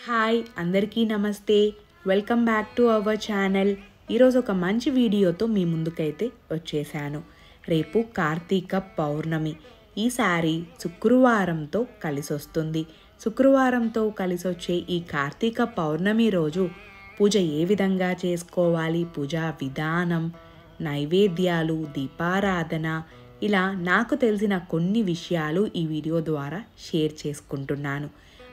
Hi అందరికీ నమస్తే. Welcome back to our channel. ఈరోజు ఒక మంచి వీడియోతో మీ ముందుకైతే వచ్చేసాను. రేపు కార్తీక పౌర్ణమి. ఈసారి శుక్రవారంతో కలిసొస్తుంది. శుక్రవారంతో కలిసొచ్చే ఈ కార్తీక పౌర్ణమి రోజు పూజ ఏ విధంగా చేసుకోవాలి, పూజా విధానం, నైవేద్యాలు, దీపారాధన, ఇలా నాకు తెలిసిన కొన్ని విషయాలు ఈ వీడియో ద్వారా షేర్ చేసుకుంటున్నాను.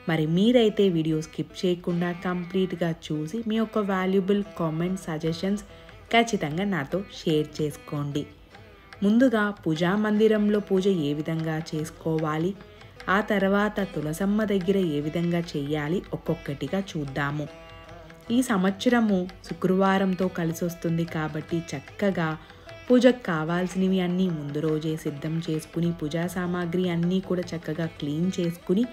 మరి మీరైతే వీడియో స్కిప్ చేయకుండా కంప్లీట్గా చూసి మీ యొక్క వాల్యుబుల్ కామెంట్, సజెషన్స్ ఖచ్చితంగా నాతో షేర్ చేసుకోండి. ముందుగా పూజా మందిరంలో పూజ ఏ విధంగా చేసుకోవాలి, ఆ తర్వాత తులసమ్మ దగ్గర ఏ విధంగా చెయ్యాలి, ఒక్కొక్కటిగా చూద్దాము. ఈ సంవత్సరము శుక్రవారంతో కలిసి వస్తుంది కాబట్టి చక్కగా పూజకు కావాల్సినవి అన్నీ ముందు రోజే సిద్ధం చేసుకుని, పూజా సామాగ్రి అన్నీ కూడా చక్కగా క్లీన్ చేసుకుని,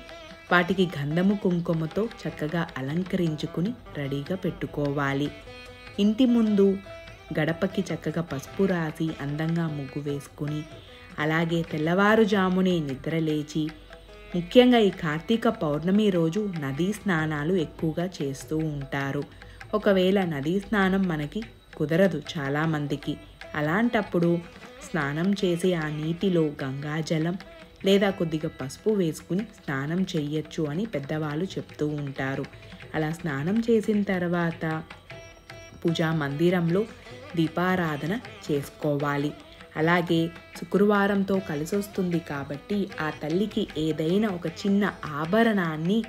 వాటికి గంధము కుంకుమతో చక్కగా అలంకరించుకుని రెడీగా పెట్టుకోవాలి. ఇంటి ముందు గడపకి చక్కగా పసుపు రాసి అందంగా ముగ్గు వేసుకుని, అలాగే తెల్లవారుజామునే నిద్రలేచి, ముఖ్యంగా ఈ కార్తీక పౌర్ణమి రోజు నదీ స్నానాలు ఎక్కువగా చేస్తూ ఉంటారు. ఒకవేళ నదీ స్నానం మనకి కుదరదు చాలామందికి. అలాంటప్పుడు స్నానం చేసి ఆ నీటిలో గంగాజలం లేదా కొద్దిగా పసుపు వేసుకుని స్నానం చెయ్యొచ్చు అని పెద్దవాళ్ళు చెప్తూ ఉంటారు. అలా స్నానం చేసిన తర్వాత పూజా మందిరంలో దీపారాధన చేసుకోవాలి. అలాగే శుక్రవారంతో కలిసి వస్తుంది కాబట్టి ఆ తల్లికి ఏదైనా ఒక చిన్న ఆభరణాన్ని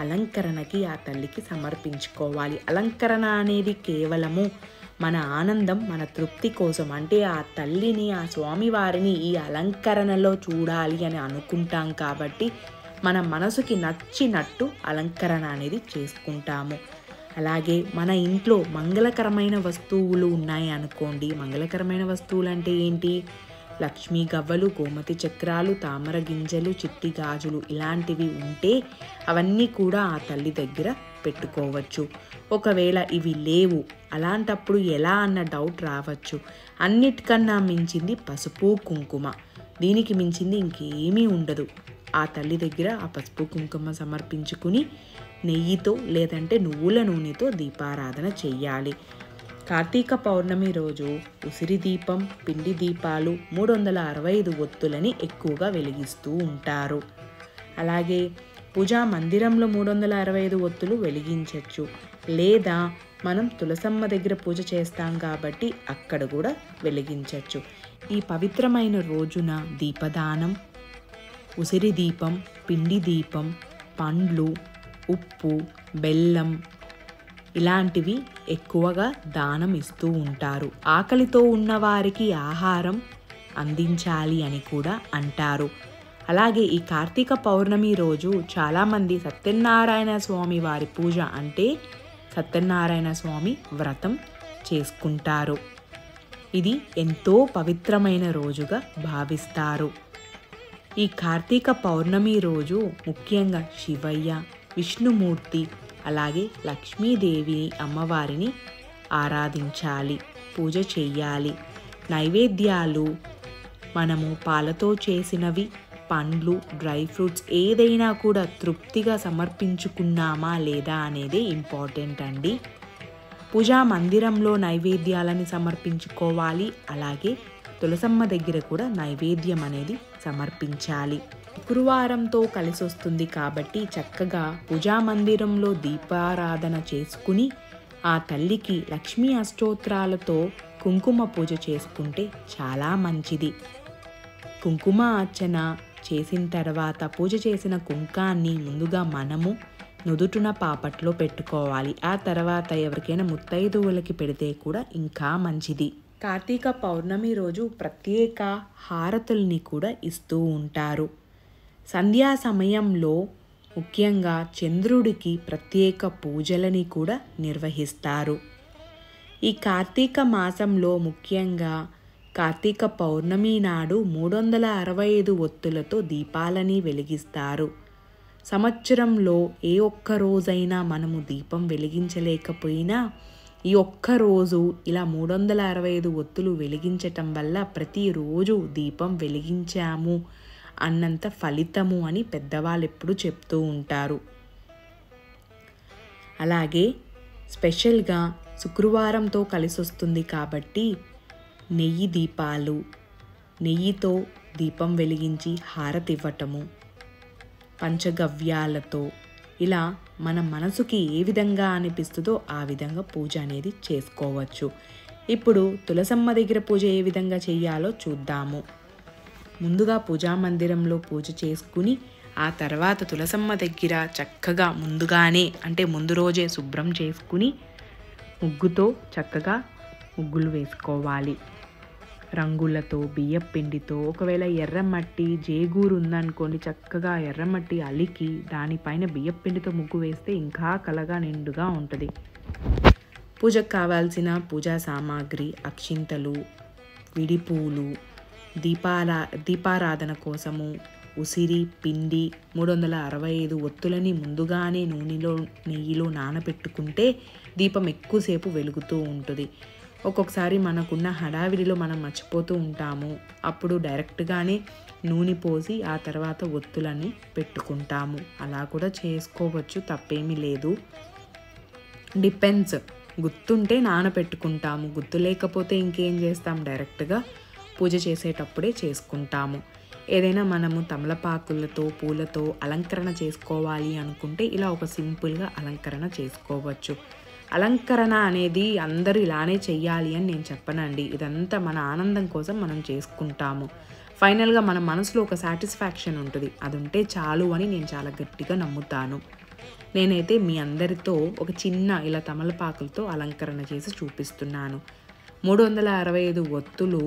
అలంకరణకి ఆ తల్లికి సమర్పించుకోవాలి. అలంకరణ అనేది కేవలము మన ఆనందం, మన తృప్తి కోసం, అంటే ఆ తల్లిని, ఆ స్వామివారిని ఈ అలంకరణలో చూడాలి అని అనుకుంటాం కాబట్టి మన మనసుకి నచ్చినట్టు అలంకరణ అనేది చేసుకుంటాము. అలాగే మన ఇంట్లో మంగళకరమైన వస్తువులు ఉన్నాయి అనుకోండి. మంగళకరమైన వస్తువులు అంటే ఏంటి? లక్ష్మీ గవ్వలు, గోమతి చక్రాలు, తామర గింజలు, చిట్టి గాజులు ఇలాంటివి ఉంటే అవన్నీ కూడా ఆ తల్లి దగ్గర పెట్టుకోవచ్చు. ఒకవేళ ఇవి లేవు, అలాంటప్పుడు ఎలా అన్న డౌట్ రావచ్చు. అన్నిటికన్నా మించింది పసుపు కుంకుమ. దీనికి మించింది ఇంకేమీ ఉండదు. ఆ తల్లి దగ్గర ఆ పసుపు కుంకుమ సమర్పించుకుని నెయ్యితో లేదంటే నువ్వుల నూనెతో దీపారాధన చెయ్యాలి. కార్తీక పౌర్ణమి రోజు ఉసిరి దీపం, పిండి దీపాలు, 365 ఒత్తులని ఎక్కువగా వెలిగిస్తూ ఉంటారు. అలాగే పూజా మందిరంలో 365 ఒత్తులు వెలిగించవచ్చు. లేదా మనం తులసమ్మ దగ్గర పూజ చేస్తాం కాబట్టి అక్కడ కూడా వెలిగించవచ్చు. ఈ పవిత్రమైన రోజున దీపదానం, ఉసిరి దీపం, పిండి దీపం, పండ్లు, ఉప్పు, బెల్లం ఇలాంటివి ఎక్కువగా దానం ఇస్తూ ఉంటారు. ఆకలితో ఉన్నవారికి ఆహారం అందించాలి అని కూడా అంటారు. అలాగే ఈ కార్తీక పౌర్ణమి రోజు చాలామంది సత్యనారాయణ స్వామి వారి పూజ అంటే సత్యనారాయణ స్వామి వ్రతం చేసుకుంటారు. ఇది ఎంతో పవిత్రమైన రోజుగా భావిస్తారు. ఈ కార్తీక పౌర్ణమి రోజు ముఖ్యంగా శివయ్య, విష్ణుమూర్తి, అలాగే లక్ష్మీదేవి అమ్మవారిని ఆరాధించాలి, పూజ చెయ్యాలి. నైవేద్యాలు మనము పాలతో చేసినవి, పండ్లు, డ్రై ఫ్రూట్స్ ఏదైనా కూడా తృప్తిగా సమర్పించుకున్నామా లేదా అనేది ఇంపార్టెంట్ అండి. పూజా మందిరంలో నైవేద్యాలని సమర్పించుకోవాలి. అలాగే తులసమ్మ దగ్గర కూడా నైవేద్యం అనేది సమర్పించాలి. శుక్రవారంతో కలిసి వస్తుంది కాబట్టి చక్కగా పూజా మందిరంలో దీపారాధన చేసుకుని ఆ తల్లికి లక్ష్మీ అష్టోత్తరాలతో కుంకుమ పూజ చేసుకుంటే చాలా మంచిది. కుంకుమ అర్చన చేసిన తర్వాత పూజ చేసిన కుంకాన్ని ముందుగా మనము నుదుటున పాపట్లో పెట్టుకోవాలి. ఆ తర్వాత ఎవరికైనా ముత్తైదువులకి పెడితే కూడా ఇంకా మంచిది. కార్తీక పౌర్ణమి రోజు ప్రత్యేక హారతుల్ని కూడా ఇస్తూ ఉంటారు. సంధ్యా సమయంలో ముఖ్యంగా చంద్రుడికి ప్రత్యేక పూజలని కూడా నిర్వహిస్తారు. ఈ కార్తీక మాసంలో ముఖ్యంగా కార్తీక పౌర్ణమి నాడు 365 ఒత్తులతో దీపాలని వెలిగిస్తారు. సంవత్సరంలో ఏ ఒక్క రోజైనా మనము దీపం వెలిగించలేకపోయినా ఈ ఒక్కరోజు ఇలా 365 ఒత్తులు వెలిగించటం వల్ల ప్రతిరోజు దీపం వెలిగించాము అన్నంత ఫలితము అని పెద్దవాళ్ళు ఎప్పుడూ చెప్తూ ఉంటారు. అలాగే స్పెషల్గా శుక్రవారంతో కలిసి వస్తుంది కాబట్టి నెయ్యి దీపాలు, నెయ్యితో దీపం వెలిగించి హారతి ఇవ్వటము, పంచగవ్యాలతో ఇలా మన మనసుకి ఏ విధంగా అనిపిస్తుందో ఆ విధంగా పూజ అనేది చేసుకోవచ్చు. ఇప్పుడు తులసమ్మ దగ్గర పూజ ఏ విధంగా చేయాలో చూద్దాము. ముందుగా పూజా మందిరంలో పూజ చేసుకుని ఆ తర్వాత తులసమ్మ దగ్గర చక్కగా ముందుగానే అంటే ముందు రోజే శుభ్రం చేసుకుని ముగ్గుతో చక్కగా ముగ్గులు వేసుకోవాలి. రంగులతో, బియ్యం పిండితో, ఒకవేళ ఎర్రమట్టి జేగూరు ఉందనుకోండి, చక్కగా ఎర్రమట్టి అలికి దానిపైన బియ్యం పిండితో ముగ్గు వేస్తే ఇంకా కలగా నిండుగా ఉంటుంది. పూజకు కావాల్సిన పూజా సామాగ్రి, అక్షింతలు, విడి పూలు, దీపారాధన కోసము ఉసిరి, పిండి, 365 ఒత్తులని ముందుగానే నూనెలో నెయ్యిలో నానబెట్టుకుంటే దీపం ఎక్కువసేపు వెలుగుతూ ఉంటుంది. ఒక్కొక్కసారి మనకున్న హడావిడిలో మనం మర్చిపోతూ ఉంటాము. అప్పుడు డైరెక్ట్గానే నూనె పోసి ఆ తర్వాత ఒత్తులని పెట్టుకుంటాము. అలా కూడా చేసుకోవచ్చు, తప్పేమీ లేదు. డిపెండ్స్, గుర్తుంటే నానబెట్టుకుంటాము, గుర్తు లేకపోతే ఇంకేం చేస్తాం, డైరెక్ట్గా పూజ చేసేటప్పుడే చేసుకుంటాము. ఏదైనా మనము తమలపాకులతో, పూలతో అలంకరణ చేసుకోవాలి అనుకుంటే ఇలా ఒక సింపుల్గా అలంకరణ చేసుకోవచ్చు. అలంకరణ అనేది అందరూ ఇలానే చెయ్యాలి అని నేను చెప్పనండి. ఇదంతా మన ఆనందం కోసం మనం చేసుకుంటాము. ఫైనల్గా మన మనసులో ఒక సాటిస్ఫాక్షన్ ఉంటుంది, అది ఉంటే చాలు అని నేను చాలా గట్టిగా నమ్ముతాను. నేనైతే మీ అందరితో ఒక చిన్న ఇలా తమలపాకులతో అలంకరణ చేసి చూపిస్తున్నాను. 365 ఒత్తులు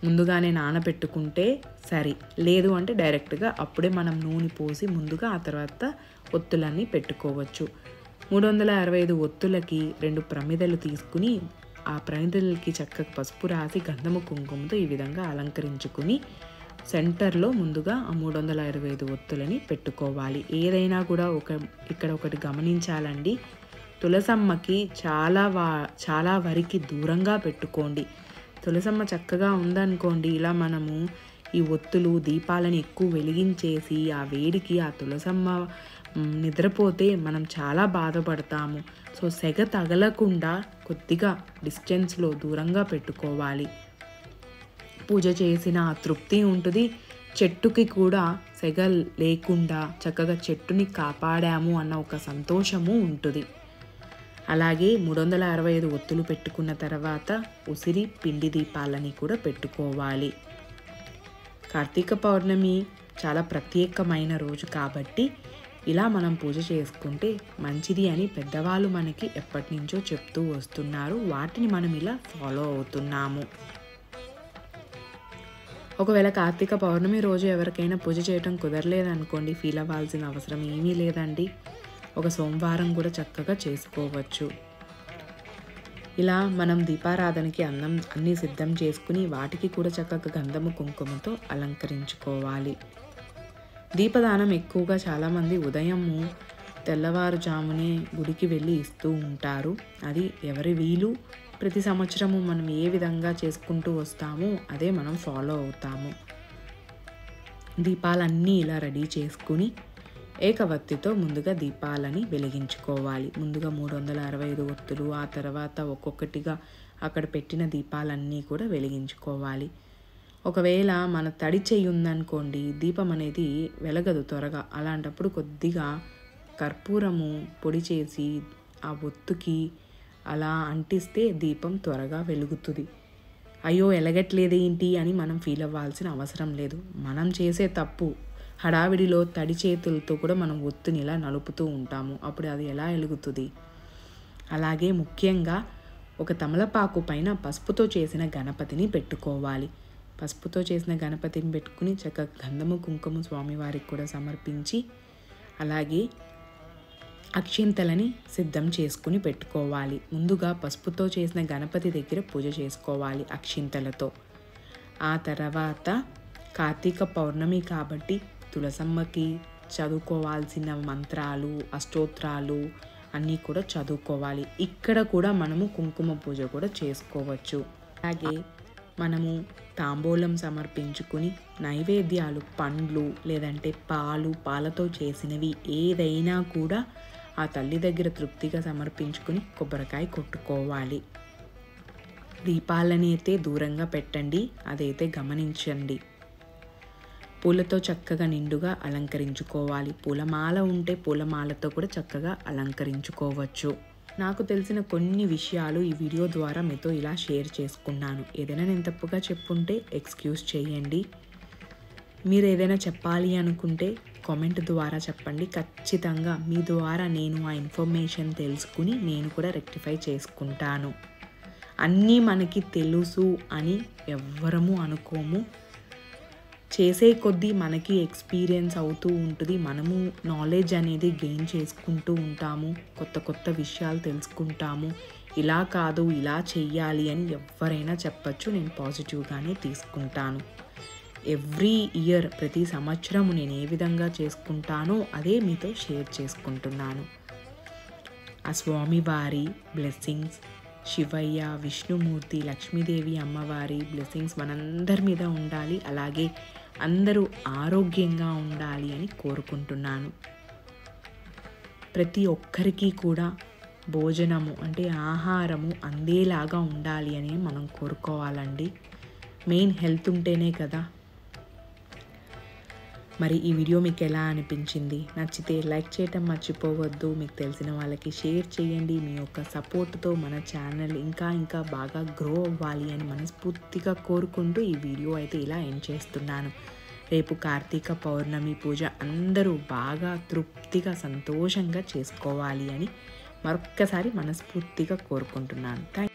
ముందుగానే నానబెట్టుకుంటే సరి, లేదు అంటే డైరెక్ట్గా అప్పుడే మనం నూనె పోసి ముందుగా ఆ తర్వాత ఒత్తులన్నీ పెట్టుకోవచ్చు. 365 ఒత్తులకి 2 ప్రమిదలు తీసుకుని ఆ ప్రమిదలకి చక్కగా పసుపు రాసి గంధము కుంకుమతో ఈ విధంగా అలంకరించుకుని సెంటర్లో ముందుగా ఆ 365 ఒత్తులని పెట్టుకోవాలి. ఏదైనా కూడా ఇక్కడ ఒకటి గమనించాలండి, తులసమ్మకి చాలా వరకు దూరంగా పెట్టుకోండి. తులసమ్మ చక్కగా ఉందనుకోండి, ఇలా మనము ఈ ఒత్తులు దీపాలని ఎక్కువ వెలిగించేసి ఆ వేడికి ఆ తులసమ్మ నిద్రపోతే మనం చాలా బాధపడతాము. సో సెగ తగలకుండా కొద్దిగా డిస్టెన్స్లో దూరంగా పెట్టుకోవాలి. పూజ చేసిన తృప్తి ఉంటుంది, చెట్టుకి కూడా సెగ లేకుండా చక్కగా చెట్టుని కాపాడాము అన్న ఒక సంతోషము ఉంటుంది. అలాగే 365 ఒత్తులు పెట్టుకున్న తర్వాత ఉసిరి, పిండి దీపాలని కూడా పెట్టుకోవాలి. కార్తీక పౌర్ణమి చాలా ప్రత్యేకమైన రోజు కాబట్టి ఇలా మనం పూజ చేసుకుంటే మంచిది అని పెద్దవాళ్ళు మనకి ఎప్పటి నుంచో చెప్తూ వస్తున్నారు. వాటిని మనం ఇలా ఫాలో అవుతున్నాము. ఒకవేళ కార్తీక పౌర్ణమి రోజు ఎవరికైనా పూజ చేయటం కుదరలేదనుకోండి, ఫీల్ అవ్వాల్సిన అవసరం ఏమీ లేదండి. ఒక సోమవారం కూడా చక్కగా చేసుకోవచ్చు. ఇలా మనం దీపారాధనకి అన్నీ సిద్ధం చేసుకుని వాటికి కూడా చక్కగా గంధము కుంకుమతో అలంకరించుకోవాలి. దీపదానం ఎక్కువగా చాలామంది ఉదయము తెల్లవారుజామునే గుడికి వెళ్ళి ఇస్తూ ఉంటారు. అది ఎవరి వీలు. ప్రతి సంవత్సరము మనం ఏ విధంగా చేసుకుంటూ వస్తామో అదే మనం ఫాలో అవుతాము. దీపాలన్నీ ఇలా రెడీ చేసుకుని ఏకవత్తితో ముందుగా దీపాలని వెలిగించుకోవాలి. ముందుగా 365 ఒత్తులు, ఆ తర్వాత ఒక్కొక్కటిగా అక్కడ పెట్టిన దీపాలన్నీ కూడా వెలిగించుకోవాలి. ఒకవేళ మన తడి చెయ్యి ఉందనుకోండి, దీపం అనేది వెలగదు త్వరగా. అలాంటప్పుడు కొద్దిగా కర్పూరము పొడి చేసి ఆ ఒత్తుకి అలా అంటిస్తే దీపం త్వరగా వెలుగుతుంది. అయ్యో ఎలగట్లేదేంటి అని మనం ఫీల్ అవ్వాల్సిన అవసరం లేదు. మనం చేసే తప్పు, హడావిడిలో తడి చేతులతో కూడా మనం ఒత్తుని ఇలా నలుపుతూ ఉంటాము. అప్పుడు అది ఎలా వెలుగుతుంది? అలాగే ముఖ్యంగా ఒక తమలపాకు పైన పసుపుతో చేసిన గణపతిని పెట్టుకోవాలి. పసుపుతో చేసిన గణపతిని పెట్టుకుని చక్కగా గంధము కుంకుమ స్వామివారికి కూడా సమర్పించి అలాగే అక్షింతలని సిద్ధం చేసుకుని పెట్టుకోవాలి. ముందుగా పసుపుతో చేసిన గణపతి దగ్గర పూజ చేసుకోవాలి అక్షింతలతో. ఆ తర్వాత కార్తీక పౌర్ణమి కాబట్టి తులసమ్మకి చదువుకోవాల్సిన మంత్రాలు, అష్టోత్రాలు అన్నీ కూడా చదువుకోవాలి. ఇక్కడ కూడా మనము కుంకుమ పూజ కూడా చేసుకోవచ్చు. అలాగే మనము తాంబూలం సమర్పించుకుని నైవేద్యాలు పండ్లు లేదంటే పాలతో చేసినవి ఏదైనా కూడా ఆ తల్లి దగ్గర తృప్తిగా సమర్పించుకుని కొబ్బరికాయ కొట్టుకోవాలి. దీపాలని అయితే దూరంగా పెట్టండి, అదైతే గమనించండి. పూలతో చక్కగా నిండుగా అలంకరించుకోవాలి. పూలమాల ఉంటే పూలమాలతో కూడా చక్కగా అలంకరించుకోవచ్చు. నాకు తెలిసిన కొన్ని విషయాలు ఈ వీడియో ద్వారా మీతో ఇలా షేర్ చేసుకున్నాను. ఏదైనా నేను తప్పుగా చెప్పుంటే ఎక్స్క్యూజ్ చేయండి. మీరు ఏదైనా చెప్పాలి అనుకుంటే కామెంట్ ద్వారా చెప్పండి. ఖచ్చితంగా మీ ద్వారా నేను ఆ ఇన్ఫర్మేషన్ తెలుసుకుని నేను కూడా రెక్టిఫై చేసుకుంటాను. అన్నీ మనకి తెలుసు అని ఎవ్వరము అనుకోము. చేసే కొద్దీ మనకి ఎక్స్పీరియన్స్ అవుతూ ఉంటుంది. మనము నాలెడ్జ్ అనేది గెయిన్ చేసుకుంటూ ఉంటాము. కొత్త విషయాలు తెలుసుకుంటాము. ఇలా కాదు ఇలా చెయ్యాలి అని ఎవరైనా చెప్పచ్చు. నేను పాజిటివ్గానే తీసుకుంటాను. ఎవ్రీ ఇయర్ ప్రతి సంవత్సరము నేను ఏ విధంగా చేసుకుంటానో అదే మీతో షేర్ చేసుకుంటున్నాను. ఆ స్వామివారి బ్లెస్సింగ్స్, శివయ్య, విష్ణుమూర్తి, లక్ష్మీదేవి అమ్మవారి బ్లెస్సింగ్స్ మనందరి మీద ఉండాలి. అలాగే అందరూ ఆరోగ్యంగా ఉండాలి అని కోరుకుంటున్నాను. ప్రతి ఒక్కరికి కూడా భోజనము అంటే ఆహారము అందేలాగా ఉండాలి అని మనం కోరుకోవాలండి. మెయిన్ హెల్త్ ఉంటేనే కదా. మరి ఈ వీడియో మీకు ఎలా అనిపించింది? నచ్చితే లైక్ చేయటం మర్చిపోవద్దు. మీకు తెలిసిన వాళ్ళకి షేర్ చేయండి. మీ యొక్క సపోర్ట్తో మన ఛానల్ ఇంకా బాగా గ్రో అవ్వాలి అని మనస్ఫూర్తిగా కోరుకుంటూ ఈ వీడియో అయితే ఇలా ఎండ్ చేస్తున్నాను. రేపు కార్తీక పౌర్ణమి పూజ అందరూ బాగా తృప్తిగా సంతోషంగా చేసుకోవాలి అని మరొక్కసారి మనస్ఫూర్తిగా కోరుకుంటున్నాను.